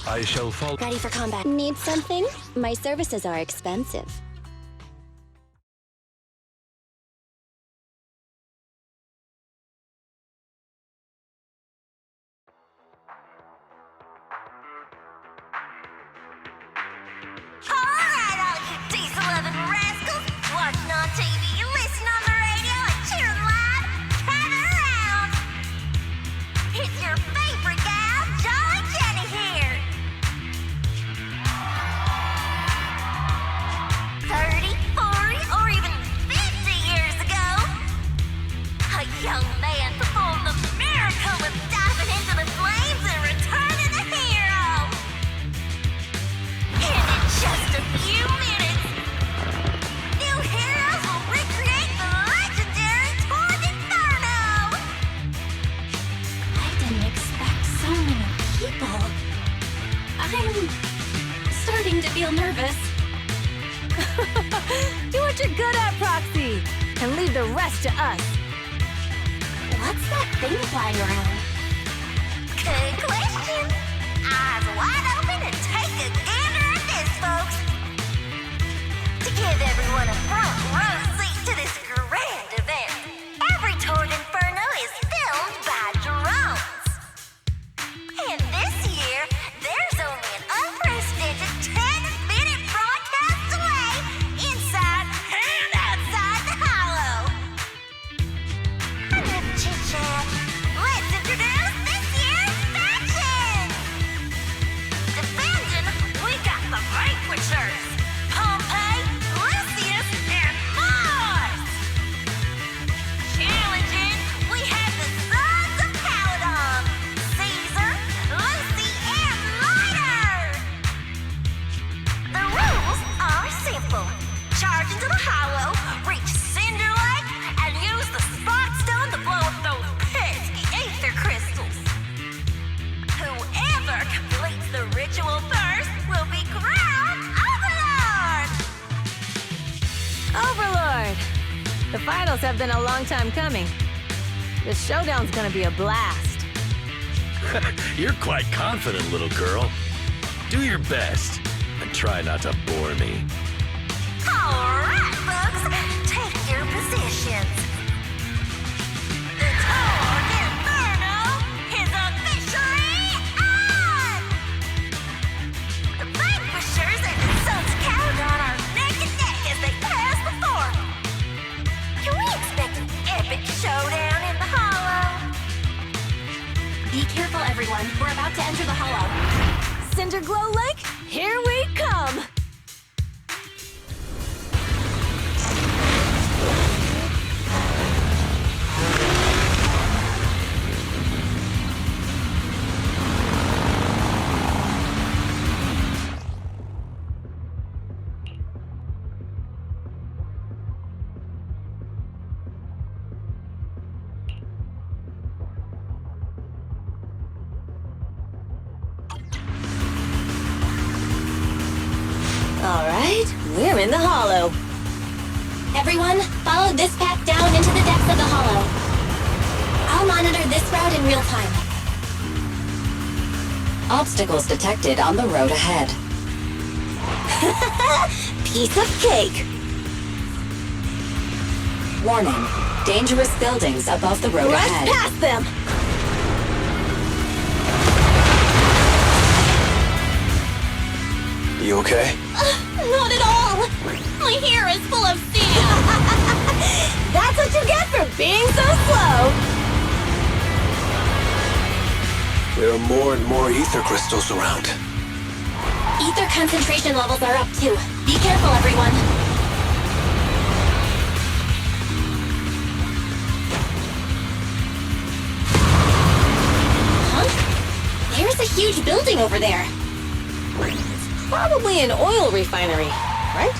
I shall follow. Ready for combat. Need something? My services are expensive. Alright, all you diesel-loving rascals, watching on TV, listen on the radio, and cheering live, gather around! It's your favorite gal, Jolly Jenny here! 30, 40, or even 50 years ago, a young man performed the miracle of diving into the flames and returning a hero! And in just a few minutes, new heroes will recreate the legendary Torn Inferno! I didn't expect so many people. I'm starting to feel nervous. Do what you're good at, Proxy, and leave the rest to us. What's that thing flying around? Good question. Eyes wide open and take a gander at this, folks. To give everyone a front row seat to this grand event, every Torn Inferno is filmed by drones. And this year, there's only an unprecedented 10-minute broadcast away inside and outside the Hollow. Enough chit-chat. Let's introduce this year's faction! Defending, we got the Vanquishers, Pompey, Lucius, and Mars! Challenging, we have the Sons of Paladon, Caesar, Lucy, and Lighter! The rules are simple. Charge into the Hollow, reach Cinder Lake, and use the Spot Stone to blow up those pesky ether crystals. Whoever completes the ritual first will be crowned Overlord! Overlord! The finals have been a long time coming. The showdown's gonna be a blast. You're quite confident, little girl. Do your best and try not to bore me. Alright, folks, take your positions. The Torn Inferno is officially on! The Vanquishers and the Sons of Paladon are neck and neck as they pass before me. Can we expect an epic showdown in the Hollow? Be careful, everyone. We're about to enter the Hollow. Cinderglow Lake, here we come! All right, we're in the Hollow. Everyone, follow this path down into the depths of the Hollow. I'll monitor this route in real time. Obstacles detected on the road ahead. Piece of cake. Warning, dangerous buildings above the road Rush ahead. past them. You okay? Not at all! My hair is full of sand! That's what you get for being so slow. There are more and more ether crystals around. Ether concentration levels are up too. Be careful, everyone. Huh? There's a huge building over there. Probably an oil refinery, right?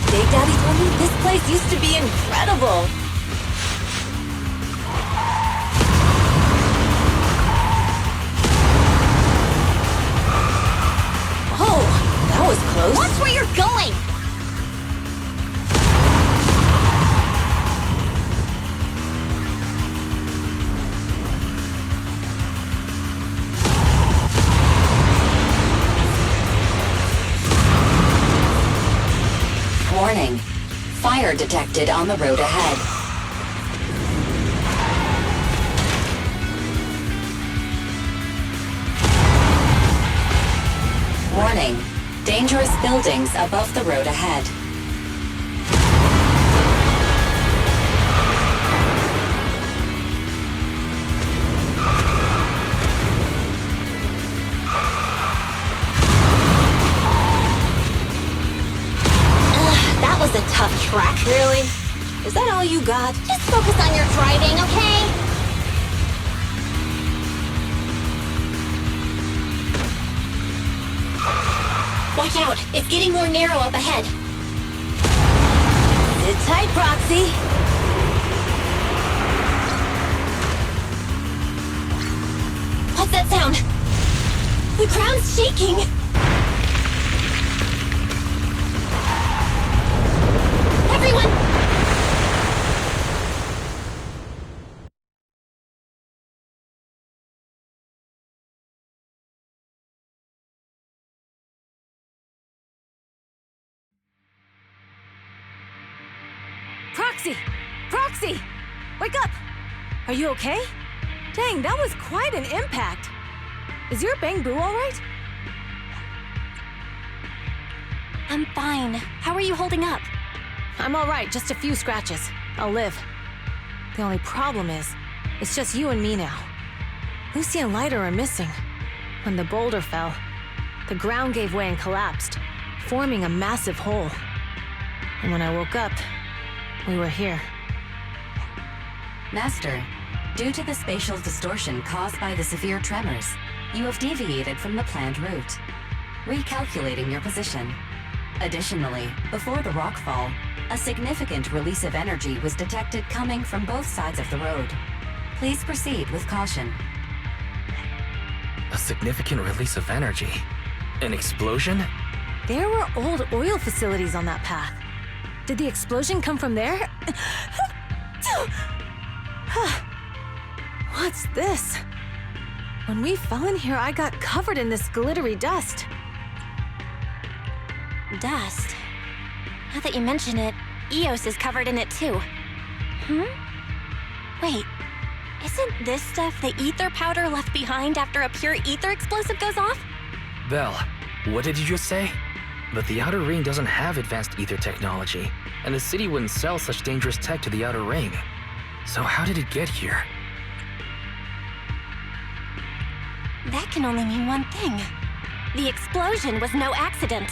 Big Daddy told me this place used to be incredible. Oh, that was close. Watch where you're going! detected on the road ahead. Warning. Dangerous buildings above the road ahead. That was a tough track. Really? Is that all you got? Just focus on your driving, okay? Watch out! It's getting more narrow up ahead. Sit tight, Proxy. What's that sound? The ground's shaking! Everyone! Proxy! Proxy! Wake up! Are you okay? Dang, that was quite an impact. Is your bang boo all right? I'm fine. How are you holding up? I'm all right, just a few scratches. I'll live. The only problem is, it's just you and me now. Lucy and Leiter are missing. When the boulder fell, the ground gave way and collapsed, forming a massive hole. And when I woke up, we were here. Master, due to the spatial distortion caused by the severe tremors, you have deviated from the planned route, recalculating your position. Additionally, before the rockfall, a significant release of energy was detected coming from both sides of the road. Please proceed with caution. A significant release of energy? An explosion? There were old oil facilities on that path. Did the explosion come from there? What's this? When we fell in here, I got covered in this glittery dust. Dust. Now that you mention it, Eos is covered in it too. Wait, isn't this stuff the ether powder left behind after a pure ether explosive goes off? Belle, what did you just say? But the Outer Ring doesn't have advanced ether technology, and the city wouldn't sell such dangerous tech to the Outer Ring. So how did it get here? That can only mean one thing. The explosion was no accident.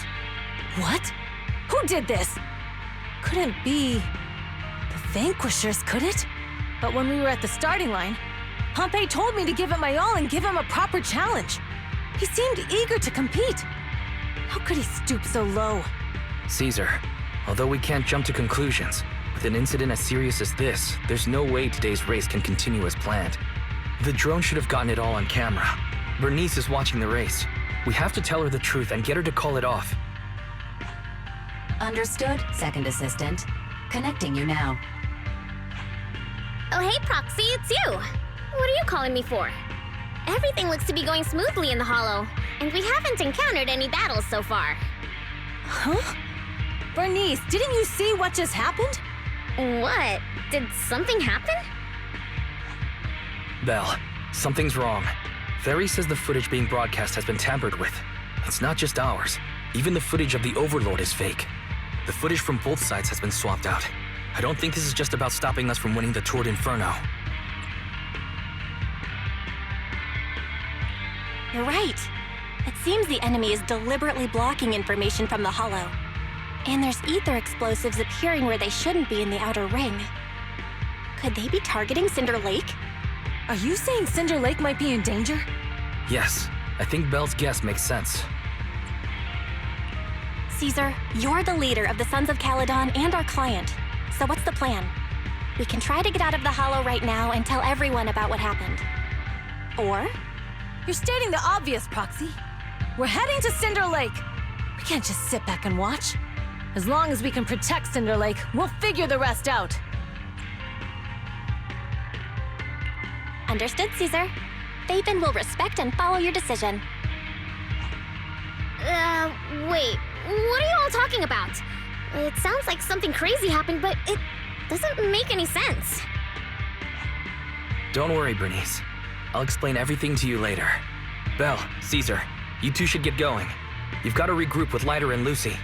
What? Who did this? Couldn't be the Vanquishers, could it? But when we were at the starting line, Pompey told me to give it my all and give him a proper challenge. He seemed eager to compete. How could he stoop so low? Caesar, although we can't jump to conclusions, with an incident as serious as this, there's no way today's race can continue as planned. The drone should have gotten it all on camera. Bernice is watching the race. We have to tell her the truth and get her to call it off. Understood, Second Assistant. Connecting you now. Oh, hey, Proxy, it's you. What are you calling me for? Everything looks to be going smoothly in the Hollow, and we haven't encountered any battles so far. Huh? Bernice, didn't you see what just happened? What? Did something happen? Belle, something's wrong. Ferry says the footage being broadcast has been tampered with. It's not just ours. Even the footage of the Overlord is fake. The footage from both sides has been swapped out. I don't think this is just about stopping us from winning the Tour d'Inferno. You're right. It seems the enemy is deliberately blocking information from the Hollow. And there's ether explosives appearing where they shouldn't be in the Outer Ring. Could they be targeting Cinder Lake? Are you saying Cinder Lake might be in danger? Yes, I think Belle's guess makes sense. Caesar, you're the leader of the Sons of Caledon and our client. So what's the plan? We can try to get out of the Hollow right now and tell everyone about what happened. Or You're stating the obvious, Proxy. We're heading to Cinder Lake. We can't just sit back and watch. As long as we can protect Cinder Lake, we'll figure the rest out. Understood, Caesar. Phaethon will respect and follow your decision. Wait, what are you all talking about? It sounds like something crazy happened, but it doesn't make any sense. Don't worry, Bernice. I'll explain everything to you later. Belle, Caesar, you two should get going. You've got to regroup with Leiter and Lucy.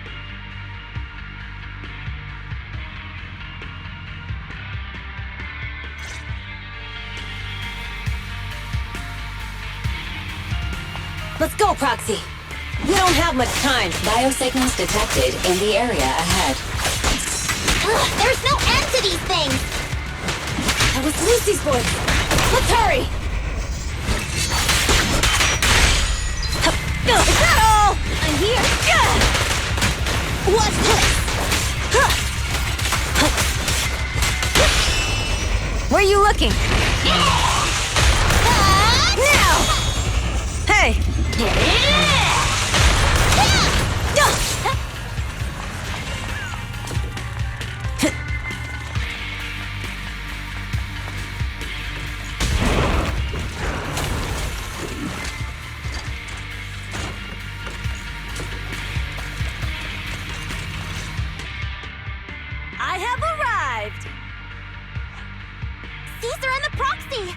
Let's go, Proxy. We don't have much time. Biosignals detected in the area ahead. Ugh, there's no end to these things! That was Lucy's voice. Let's hurry. Is that all? I'm here! Watch this. Where are you looking? Now! Hey! I have arrived! Caesar and the Proxy!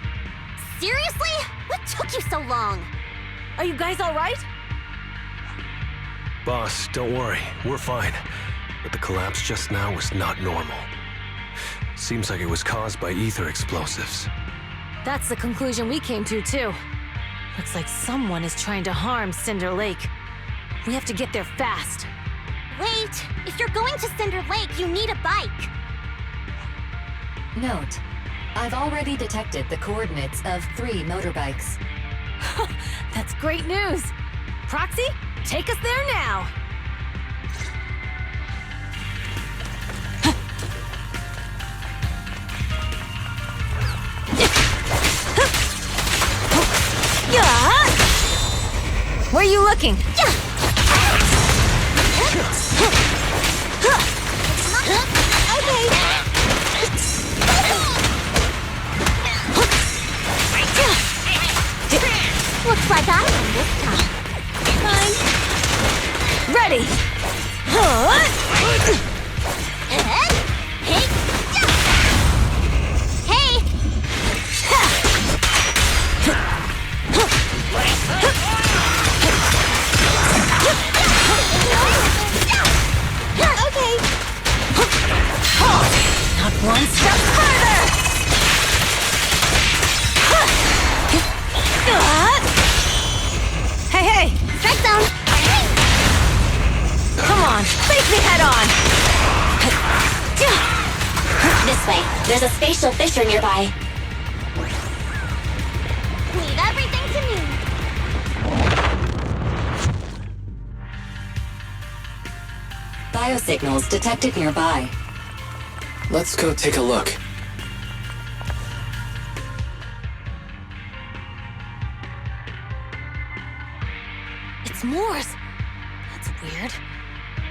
Seriously? What took you so long? Are you guys all right? Boss, don't worry. We're fine. But the collapse just now was not normal. Seems like it was caused by ether explosives. That's the conclusion we came to, too. Looks like someone is trying to harm Cinder Lake. We have to get there fast. Wait, if you're going to Cinder Lake, you need a bike. Note, I've already detected the coordinates of 3 motorbikes. That's great news. Proxy, take us there now. Where are you looking? Looks like I won this time. Fine. Ready. Not one step further. Hey! Strike zone. Come on, face me head on! This way. There's a spatial fissure nearby. Leave everything to me. Biosignals detected nearby. Let's go take a look. It's Morse. That's weird.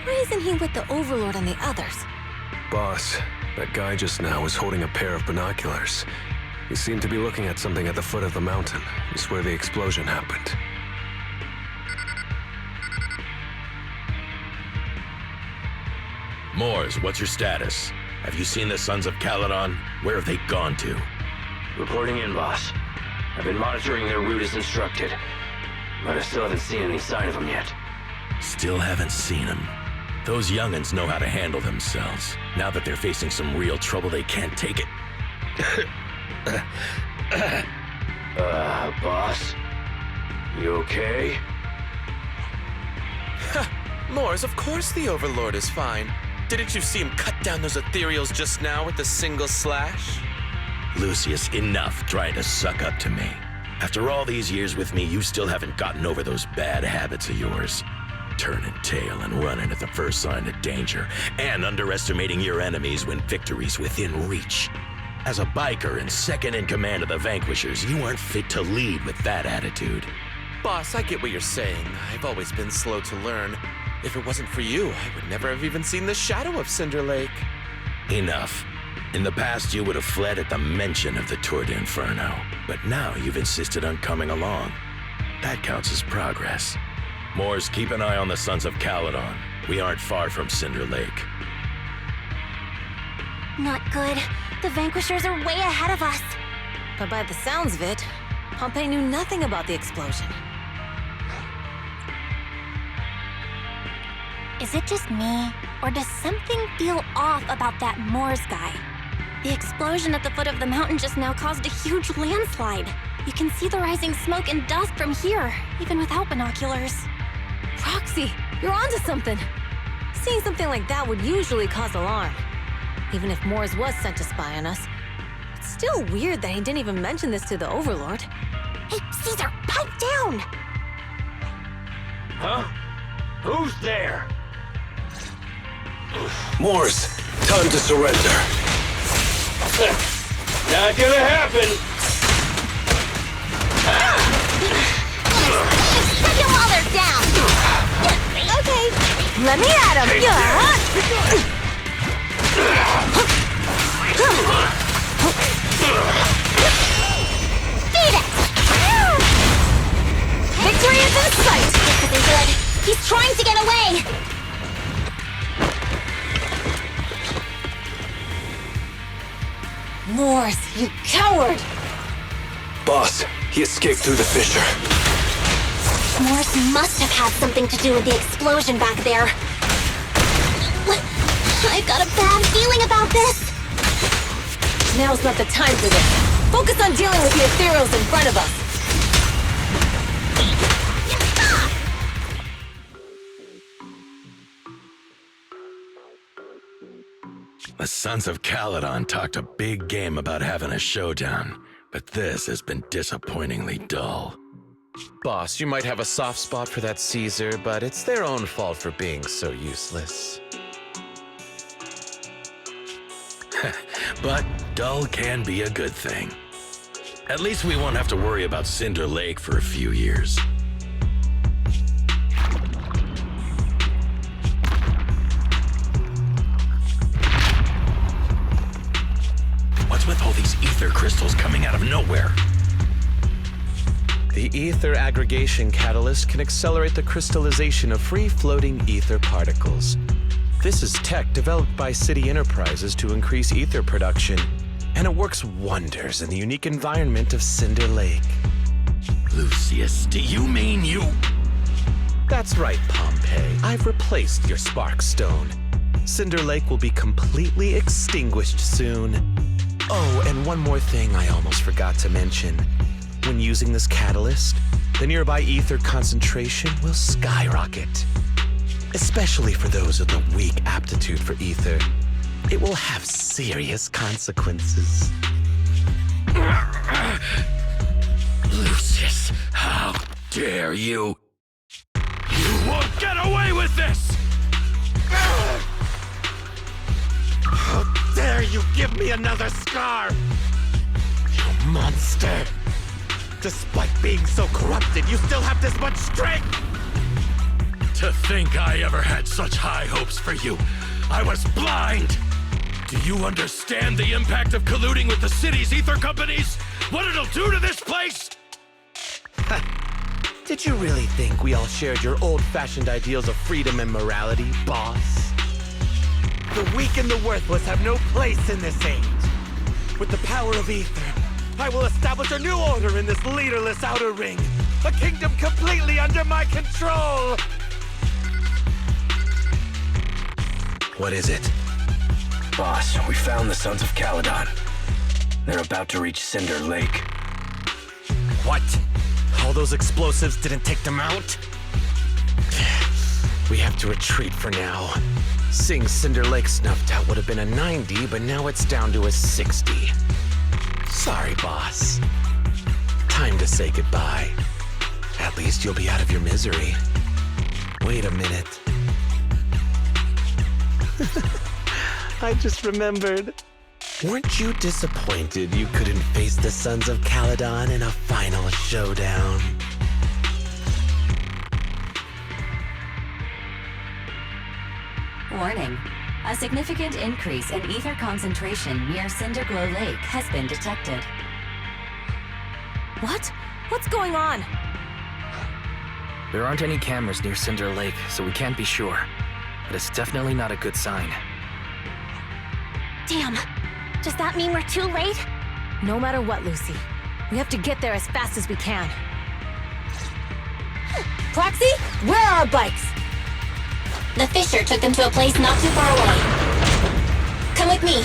Why isn't he with the Overlord and the others? Boss, that guy just now was holding a pair of binoculars. He seemed to be looking at something at the foot of the mountain. It's where the explosion happened. Moors, what's your status? Have you seen the Sons of Caledon? Where have they gone to? Reporting in, boss. I've been monitoring their route as instructed, but I still haven't seen any sign of them yet. Still haven't seen them. Those young'uns know how to handle themselves. Now that they're facing some real trouble, they can't take it. Boss? You okay? Moors, of course the Overlord is fine. Didn't you see him cut down those ethereals just now with a single slash? Lucius, enough trying to suck up to me. After all these years with me, you still haven't gotten over those bad habits of yours. Turning tail and running at the first sign of danger, and underestimating your enemies when victory's within reach. As a biker and second in command of the Vanquishers, you aren't fit to lead with that attitude. Boss, I get what you're saying. I've always been slow to learn. If it wasn't for you, I would never have even seen the shadow of Cinder Lake. Enough. In the past, you would have fled at the mention of the Tour de Inferno, but now you've insisted on coming along. That counts as progress. Moors, keep an eye on the Sons of Caledon. We aren't far from Cinder Lake. Not good. The Vanquishers are way ahead of us. But by the sounds of it, Pompey knew nothing about the explosion. Is it just me, or does something feel off about that Moors guy? The explosion at the foot of the mountain just now caused a huge landslide. You can see the rising smoke and dust from here, even without binoculars. Roxy, you're onto something. Seeing something like that would usually cause alarm. Even if Moors was sent to spy on us, it's still weird that he didn't even mention this to the Overlord. Hey, Caesar, pipe down! Huh? Who's there? Moors, time to surrender. Not gonna happen! Take him while they're down. Okay, let me at him. Beat it! Victory is in sight. This isn't good. He's trying to get away. Moors, you coward! Boss, he escaped through the fissure. Morse must have had something to do with the explosion back there. I've got a bad feeling about this. Now's not the time for this. Focus on dealing with the ethereals in front of us. The Sons of Caledon talked a big game about having a showdown, but this has been disappointingly dull. Boss, you might have a soft spot for that Caesar, but it's their own fault for being so useless. But dull can be a good thing. At least we won't have to worry about Cinder Lake for a few years. What's with all these ether crystals coming out of nowhere? The ether aggregation catalyst can accelerate the crystallization of free-floating ether particles. This is tech developed by City Enterprises to increase ether production, and it works wonders in the unique environment of Cinder Lake. Lucius, do you mean you... That's right, Pompey. I've replaced your Spark Stone. Cinder Lake will be completely extinguished soon. Oh, and one more thing I almost forgot to mention. When using this catalyst, the nearby ether concentration will skyrocket. Especially for those with a weak aptitude for ether, it will have serious consequences. Lucius, how dare you? You won't get away with this! How dare you give me another scar! You monster! Despite being so corrupted, you still have this much strength! To think I ever had such high hopes for you. I was blind! Do you understand the impact of colluding with the city's ether companies? What it'll do to this place? Did you really think we all shared your old-fashioned ideals of freedom and morality, boss? The weak and the worthless have no place in this age. With the power of ether, I will establish a new order in this leaderless outer ring. A kingdom completely under my control! What is it? Boss, we found the Sons of Caledon. They're about to reach Cinder Lake. What? All those explosives didn't take them out? We have to retreat for now. Seeing Cinder Lake snuffed out would have been a 90, but now it's down to a 60. Sorry, boss. Time to say goodbye. At least you'll be out of your misery. Wait a minute. I just remembered. Weren't you disappointed you couldn't face the Sons of Caledon in a final showdown? Warning. A significant increase in ether concentration near Cinderglow Lake has been detected. What? What's going on? There aren't any cameras near Cinder Lake, so we can't be sure. but it's definitely not a good sign. Damn. Does that mean we're too late? No matter what, Lucy. We have to get there as fast as we can. Proxy, where are our bikes? The Fisher took them to a place not too far away. Come with me.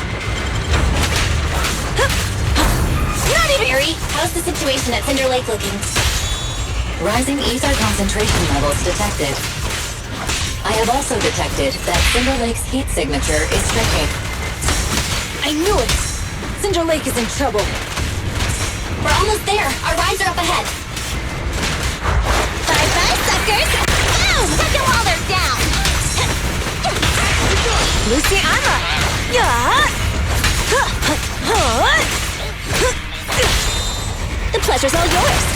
Not even... Barry, how's the situation at Cinder Lake looking? Rising ether concentration levels detected. I have also detected that Cinder Lake's heat signature is striking. I knew it! Cinder Lake is in trouble. We're almost there. Our rides are up ahead. Bye-bye, suckers! Boom! Catch them while they're down! Lucy, I'm up! The pleasure's all yours.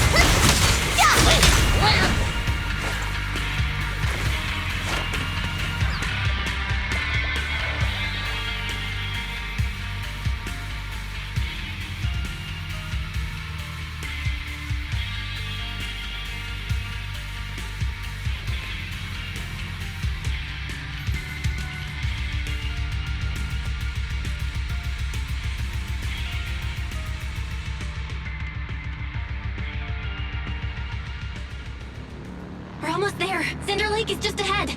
We're almost there. Cinder Lake is just ahead.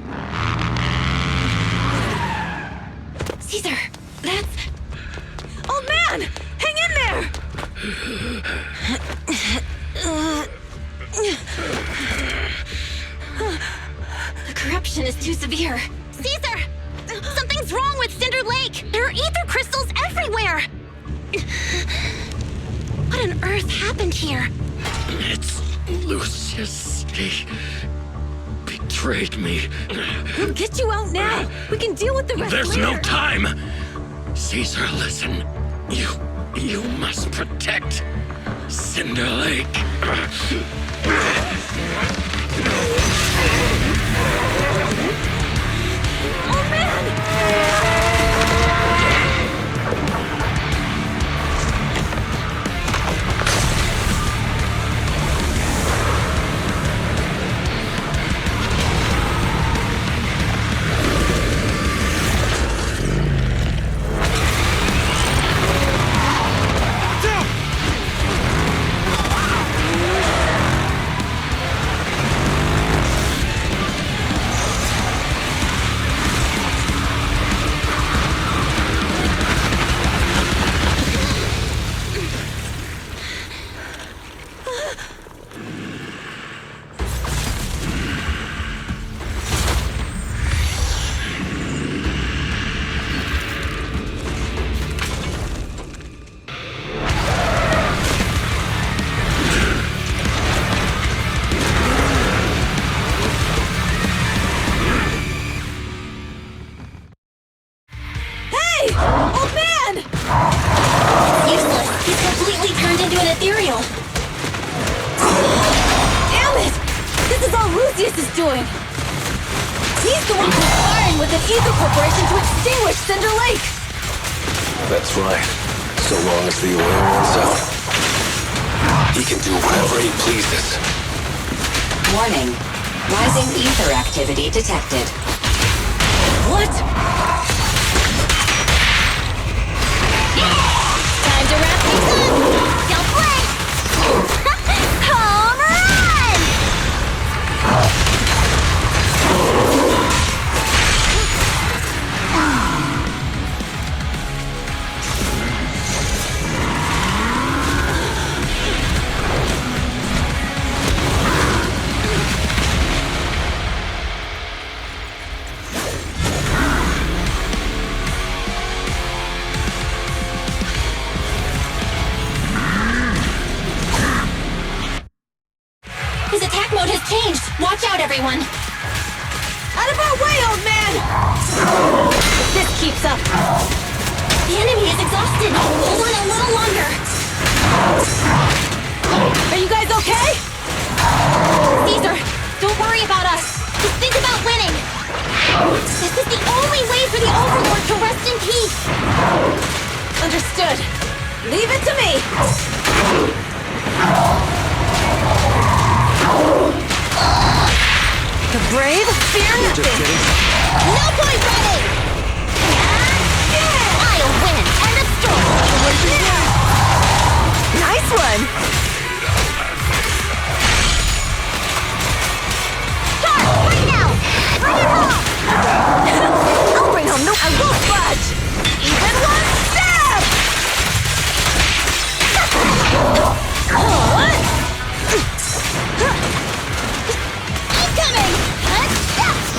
Caesar, that's... Oh man! Hang in there! The corruption is too severe. Caesar! Something's wrong with Cinder Lake! There are ether crystals everywhere! What on earth happened here? It's Lucius. He betrayed me. We'll get you out now. We can deal with the rest There's later. no time. Caesar, listen. You must protect Cinder Lake. Oh man! doing? He's the one conspiring with an ether corporation to extinguish Cinder Lake! That's right. So long as the oil runs out, he can do whatever he pleases. Warning. Rising ether activity detected. What? Time to wrap things up! Don't play! Home run! His attack mode has changed. Watch out, everyone. Out of our way, old man! If this keeps up... The enemy is exhausted. Hold on a little longer. Are you guys okay? Caesar, don't worry about us. Just think about winning. This is the only way for the Overlord to rest in peace. Understood. Leave it to me! The brave fear nothing! No point running! I'll win and end the story! Nice one! Start right now! Bring it home! I'll bring home no... I won't budge! Even one step! Incoming! Let's stick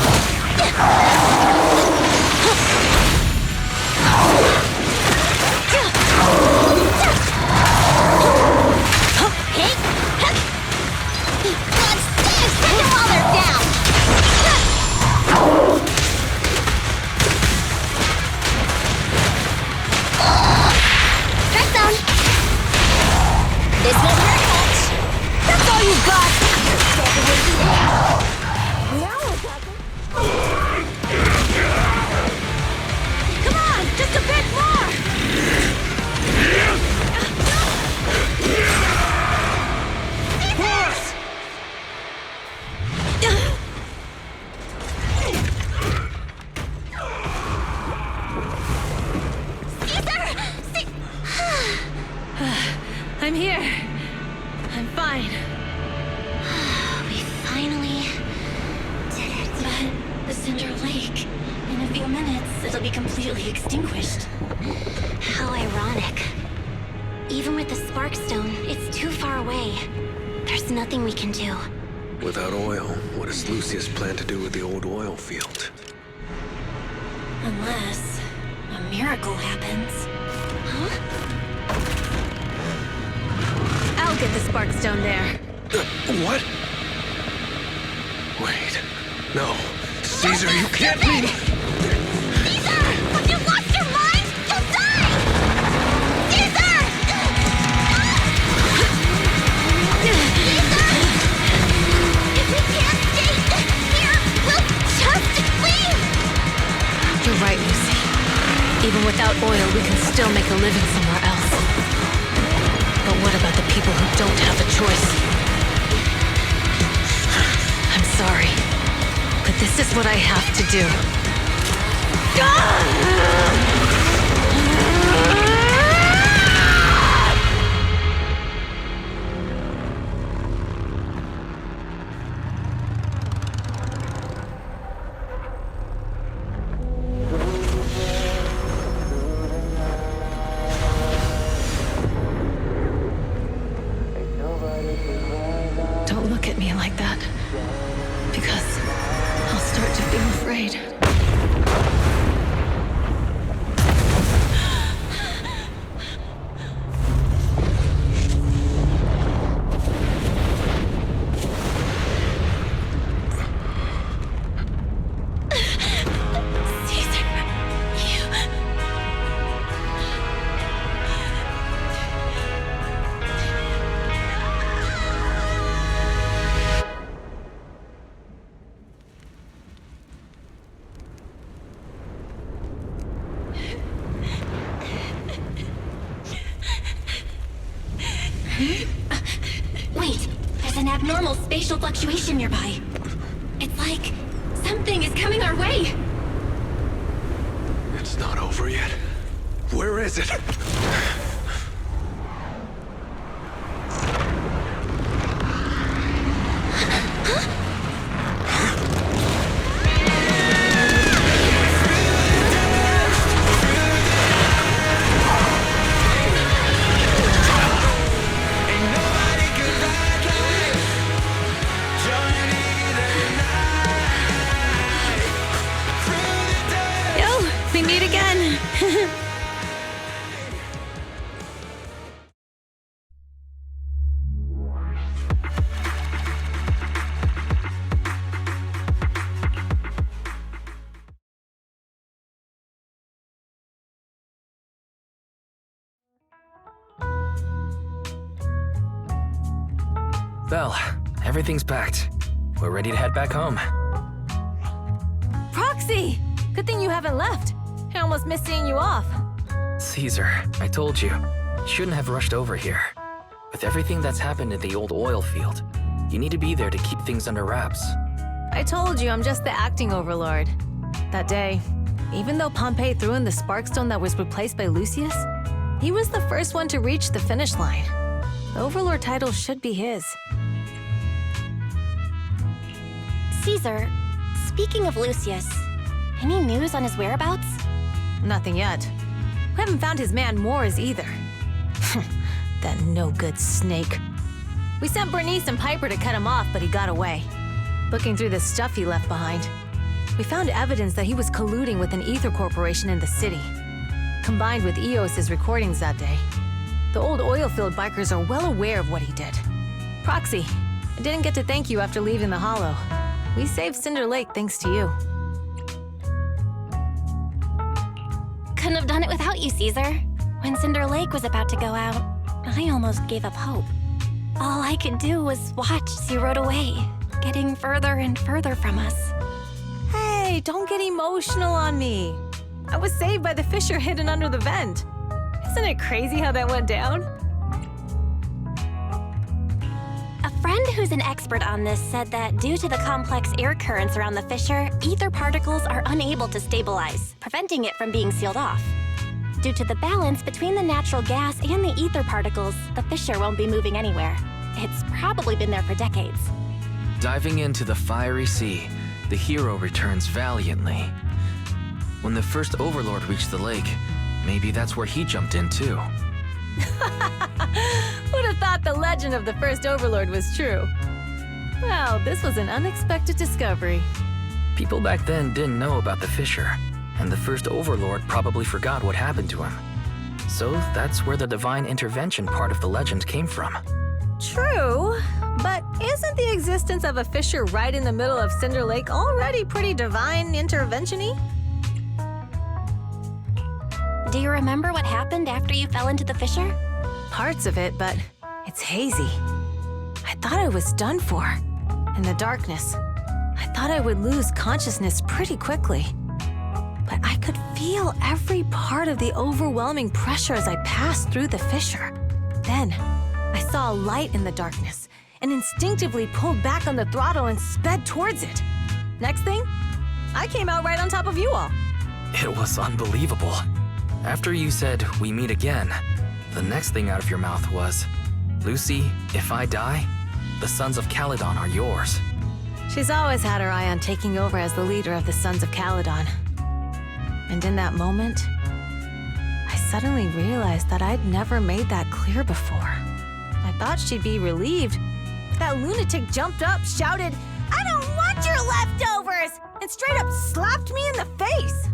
them while they're down! Track down! This won't hurt much! That's all you've got! Now it doesn't. Come on! Just a bit more! I'm here. I'm fine. We finally did it. But the Cinder Lake, in a few minutes, it'll be completely extinguished. How ironic. Even with the Sparkstone, it's too far away. There's nothing we can do. Without oil, what does Lucius plan to do with the old oil field? Unless a miracle happens. Huh? I'll get the Sparkstone there. What? Wait. No. Caesar, you can't mean... Caesar! Have you lost your mind? You'll die! Caesar! Caesar! If we can't stay here, we'll just leave! You're right, Lucy. Even without oil, we can still make a living somewhere else. But what about the people who don't have a choice? I'm sorry, but this is what I have to do. Don't look at me like that, because I'll start to feel afraid. Wait, there's an abnormal spatial fluctuation nearby. It's like something is coming our way. It's not over yet. Where is it? We meet again. Well, everything's packed. We're ready to head back home. Proxy! Good thing you haven't left. I almost missed seeing you off. Caesar, I told you. You shouldn't have rushed over here. With everything that's happened in the old oil field, you need to be there to keep things under wraps. I told you I'm just the acting overlord. That day, even though Pompey threw in the Sparkstone that was replaced by Lucius, he was the first one to reach the finish line. The Overlord title should be his. Caesar, speaking of Lucius, any news on his whereabouts? Nothing yet. We haven't found his man Mors either. That no-good snake. We sent Bernice and Piper to cut him off, but he got away. Looking through the stuff he left behind, we found evidence that he was colluding with an ether corporation in the city, combined with EOS's recordings that day. The old oil-field bikers are well aware of what he did. Proxy, I didn't get to thank you after leaving the Hollow. We saved Cinder Lake thanks to you. Couldn't have done it without you, Caesar. When Cinder Lake was about to go out, I almost gave up hope. All I could do was watch as you rode away, getting further and further from us. Hey, don't get emotional on me. I was saved by the fissure hidden under the vent. Isn't it crazy how that went down? A friend who's an expert on this said that due to the complex air currents around the fissure, ether particles are unable to stabilize, preventing it from being sealed off. Due to the balance between the natural gas and the ether particles, the fissure won't be moving anywhere. It's probably been there for decades. Diving into the fiery sea, the hero returns valiantly. When the first Overlord reached the lake, maybe that's where he jumped in too. Who'd have thought the legend of the first Overlord was true? Well, this was an unexpected discovery. People back then didn't know about the fissure, and the first Overlord probably forgot what happened to him. So that's where the divine intervention part of the legend came from. True, but isn't the existence of a fissure right in the middle of Cinder Lake already pretty divine intervention-y? Do you remember what happened after you fell into the fissure? Parts of it, but it's hazy. I thought I was done for. In the darkness, I thought I would lose consciousness pretty quickly. But I could feel every part of the overwhelming pressure as I passed through the fissure. Then, I saw a light in the darkness and instinctively pulled back on the throttle and sped towards it. Next thing, I came out right on top of you all. It was unbelievable. After you said, "We meet again," the next thing out of your mouth was, "Lucy, if I die, the Sons of Caledon are yours." She's always had her eye on taking over as the leader of the Sons of Caledon. And in that moment, I suddenly realized that I'd never made that clear before. I thought she'd be relieved. That lunatic jumped up, shouted, "I don't want your leftovers!" and straight up slapped me in the face.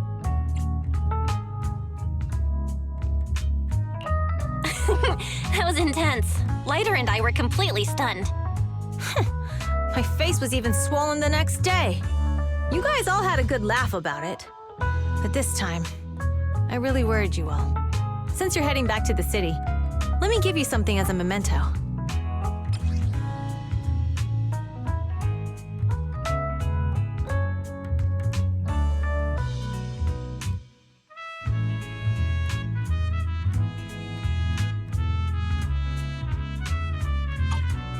That was intense. Leiter and I were completely stunned. My face was even swollen the next day. You guys all had a good laugh about it. But this time, I really worried you all. Since you're heading back to the city, let me give you something as a memento.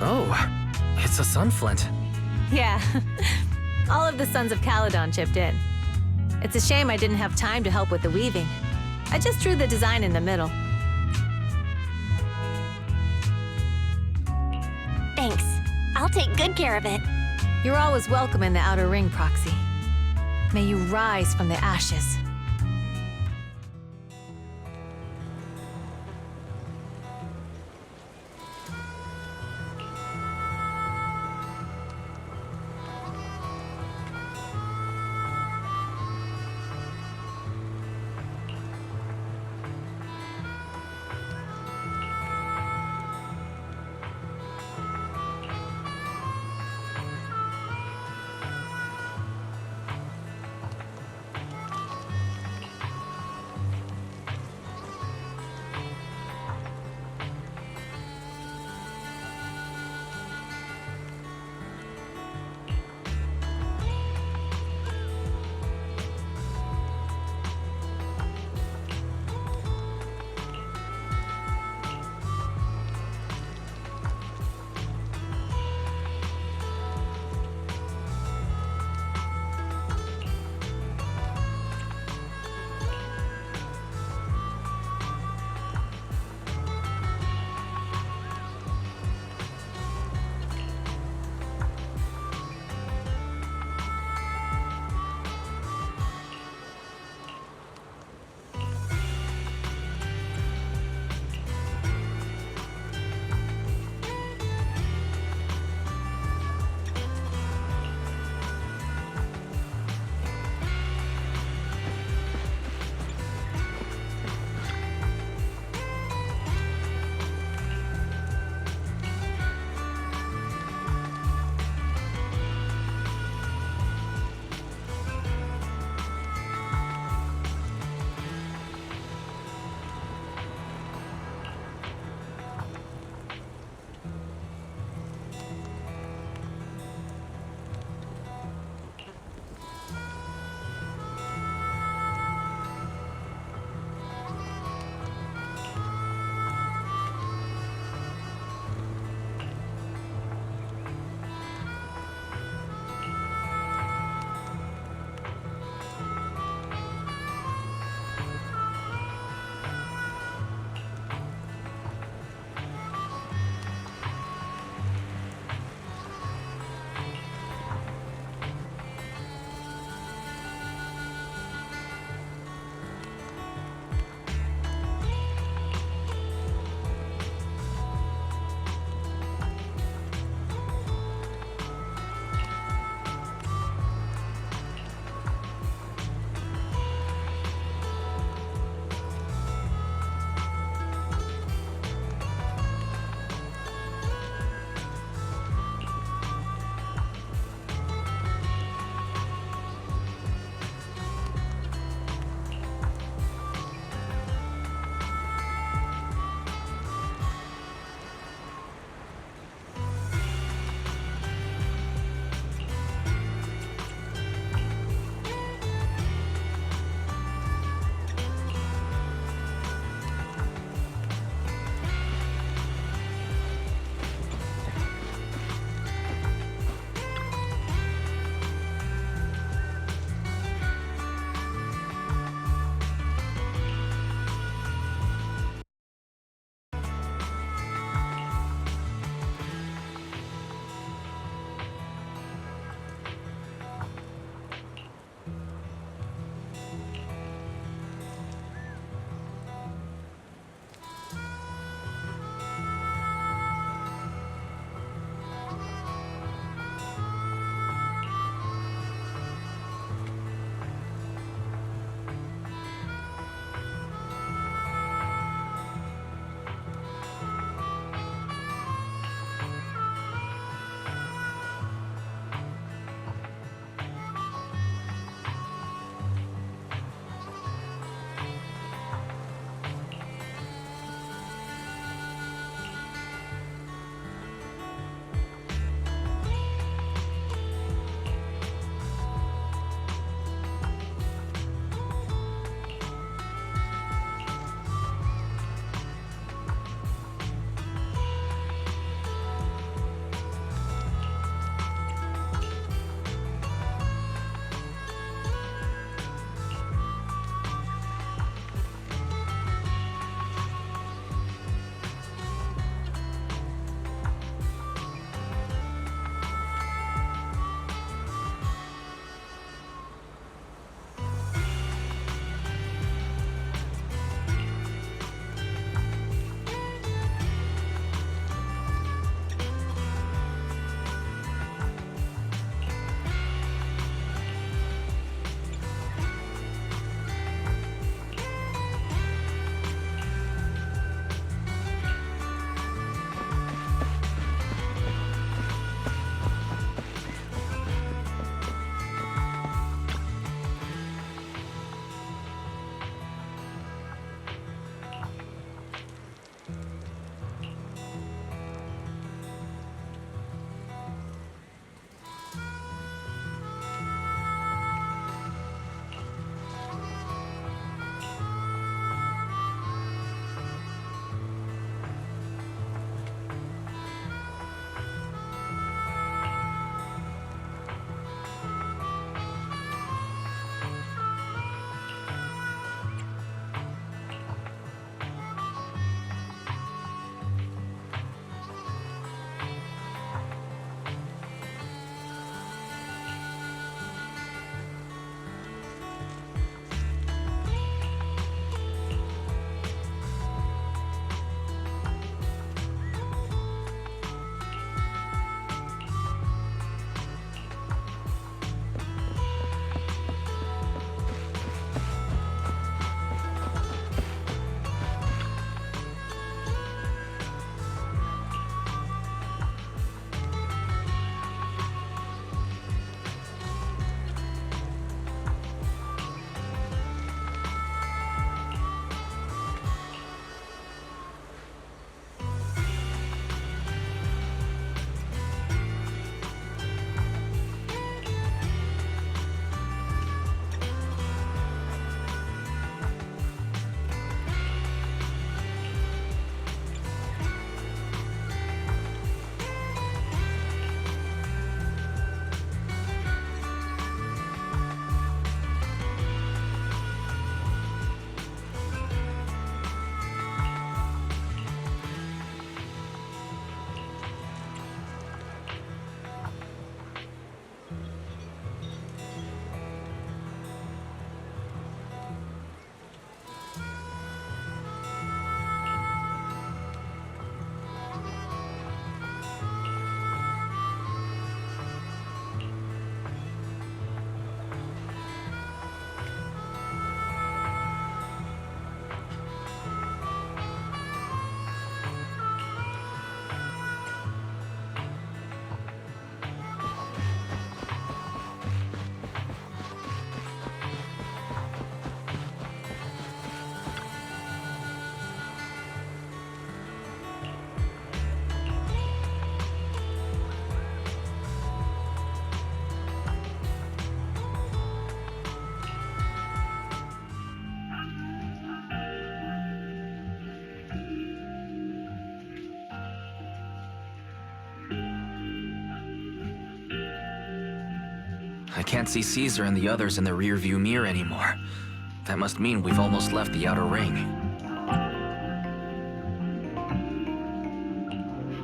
Oh, it's a sunflint. Yeah, all of the Sons of Caledon chipped in. It's a shame I didn't have time to help with the weaving. I just drew the design in the middle. Thanks. I'll take good care of it. You're always welcome in the Outer Ring, Proxy. May you rise from the ashes. I can't see Caesar and the others in the rearview mirror anymore. That must mean we've almost left the outer ring.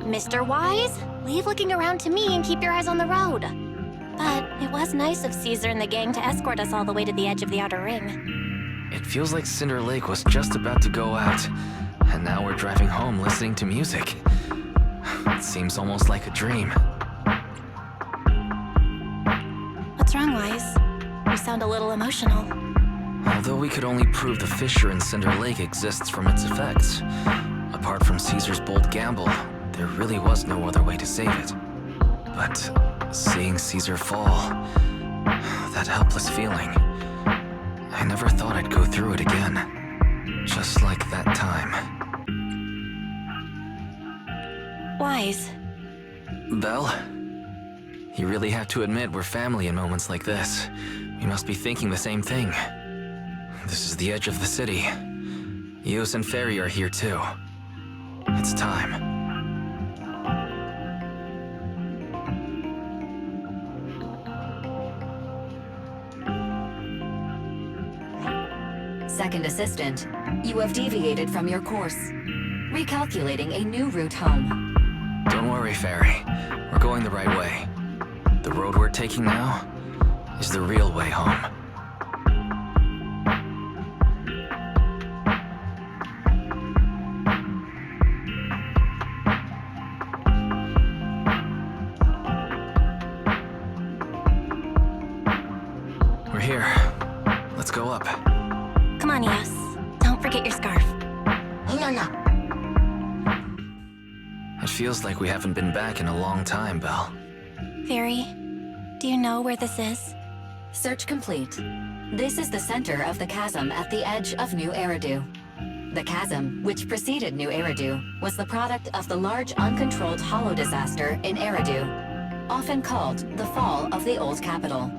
Mr. Wise, leave looking around to me and keep your eyes on the road. But it was nice of Caesar and the gang to escort us all the way to the edge of the outer ring. It feels like Cinder Lake was just about to go out, and now we're driving home listening to music. It seems almost like a dream. What's wrong, Wise? You sound a little emotional. Although we could only prove the fissure in Cinder Lake exists from its effects, apart from Caesar's bold gamble, there really was no other way to save it. But seeing Caesar fall, that helpless feeling, I never thought I'd go through it again. Just like that time. Wise. Belle? You really have to admit we're family in moments like this. We must be thinking the same thing. This is the edge of the city. Eos and Ferry are here too. It's time. Second assistant, you have deviated from your course. Recalculating a new route home. Don't worry, Ferry. We're going the right way. The road we're taking now is the real way home. We're here. Let's go up. Come on, Eos. Don't forget your scarf. No. It feels like we haven't been back in a long time, Belle. Fairy, do you know where this is? Search complete. This is the center of the chasm at the edge of New Eridu. The chasm, which preceded New Eridu, was the product of the large uncontrolled hollow disaster in Eridu, often called the fall of the Old Capital.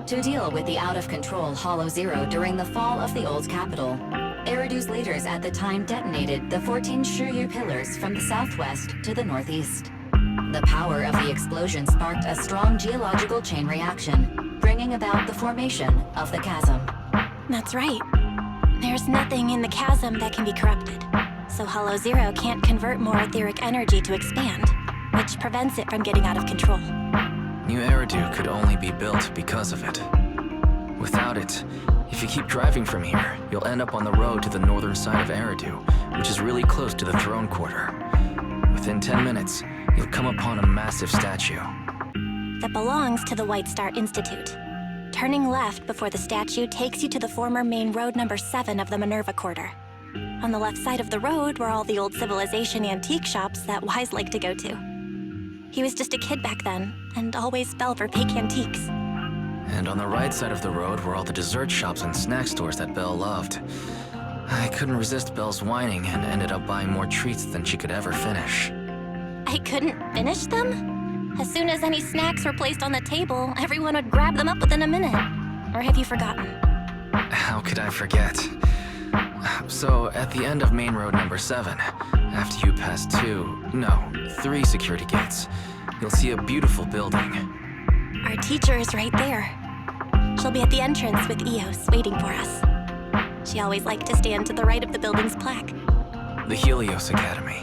To deal with the out-of-control Hollow Zero during the fall of the Old Capital, Eridu's leaders at the time detonated the 14 Shuryu pillars from the southwest to the northeast. The power of the explosion sparked a strong geological chain reaction, bringing about the formation of the chasm. That's right. There's nothing in the chasm that can be corrupted, so Hollow Zero can't convert more etheric energy to expand, which prevents it from getting out of control. New Eridu could only be built because of it. Without it, if you keep driving from here, you'll end up on the road to the northern side of Eridu, which is really close to the throne quarter. Within 10 minutes, you'll come upon a massive statue. That belongs to the White Star Institute. Turning left before the statue takes you to the former main road number 7 of the Minerva Quarter. On the left side of the road were all the old civilization antique shops that Wise liked to go to. He was just a kid back then, and always fell for fake antiques. And on the right side of the road were all the dessert shops and snack stores that Belle loved. I couldn't resist Belle's whining and ended up buying more treats than she could ever finish. I couldn't finish them? As soon as any snacks were placed on the table, everyone would grab them up within a minute. Or have you forgotten? How could I forget? So, at the end of main road number 7, after you pass 3 security gates, you'll see a beautiful building. Our teacher is right there. She'll be at the entrance with Eos waiting for us. She always liked to stand to the right of the building's plaque. The Helios Academy.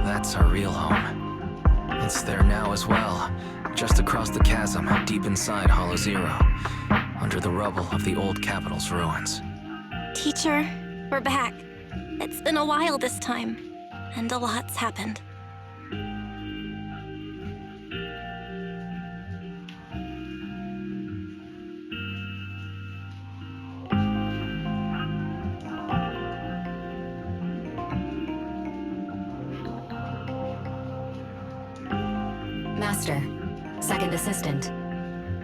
That's our real home. It's there now as well, just across the chasm, deep inside Hollow Zero, under the rubble of the old capital's ruins. Teacher, we're back. It's been a while this time, and a lot's happened. Master, second assistant,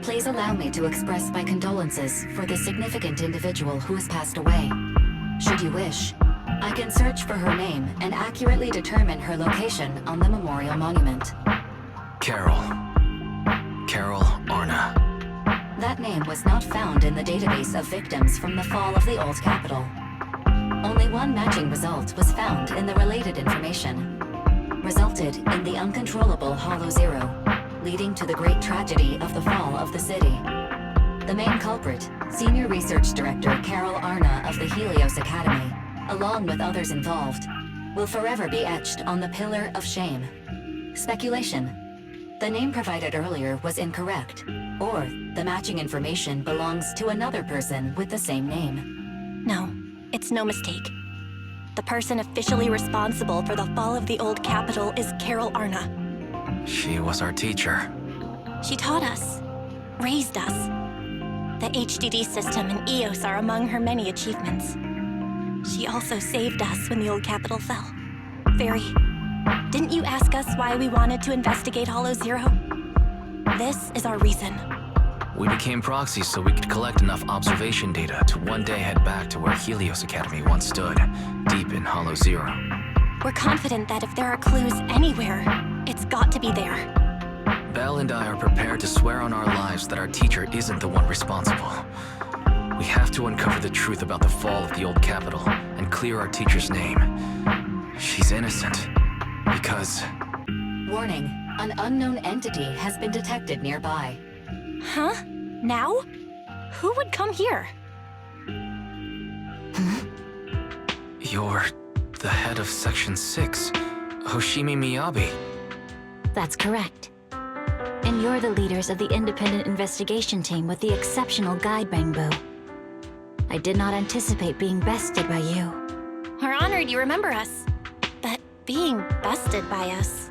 please allow me to express my condolences for the significant individual who has passed away. Should you wish, I can search for her name and accurately determine her location on the memorial monument. Carol Arna. That name was not found in the database of victims from the fall of the Old Capital. Only one matching result was found in the related information. Resulted in the uncontrollable Hollow Zero, leading to the great tragedy of the fall of the city. The main culprit, Senior Research Director Carol Arna of the Helios Academy, along with others involved, will forever be etched on the Pillar of Shame. Speculation. The name provided earlier was incorrect, or the matching information belongs to another person with the same name. No, it's no mistake. The person officially responsible for the fall of the old capital is Carol Arna. She was our teacher. She taught us, raised us. The HDD system and EOS are among her many achievements. She also saved us when the old capital fell. Very. Didn't you ask us why we wanted to investigate Hollow Zero? This is our reason. We became proxies so we could collect enough observation data to one day head back to where Helios Academy once stood, deep in Hollow Zero. We're confident that if there are clues anywhere, it's got to be there. Belle and I are prepared to swear on our lives that our teacher isn't the one responsible. We have to uncover the truth about the fall of the old capital and clear our teacher's name. She's innocent. Because... Warning, an unknown entity has been detected nearby. Huh? Now? Who would come here? You're the head of Section 6, Hoshimi Miyabi. That's correct. And you're the leaders of the independent investigation team with the exceptional guide Bangbu. I did not anticipate being bested by you. We're honored you remember us. But being bested by us,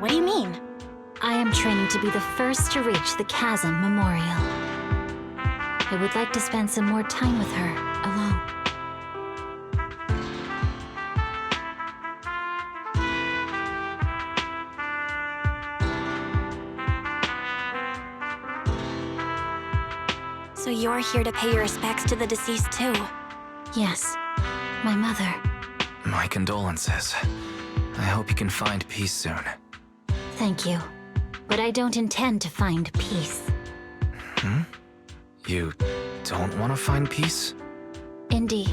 what do you mean? I am training to be the first to reach the Chasm Memorial. I would like to spend some more time with her, alone. So you're here to pay your respects to the deceased too? Yes, my mother. My condolences. I hope you can find peace soon. Thank you. But I don't intend to find peace. You don't want to find peace? Indeed.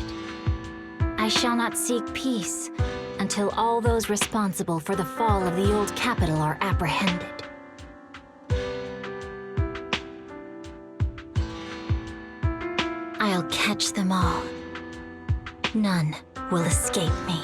I shall not seek peace until all those responsible for the fall of the old capital are apprehended. I'll catch them all. None will escape me.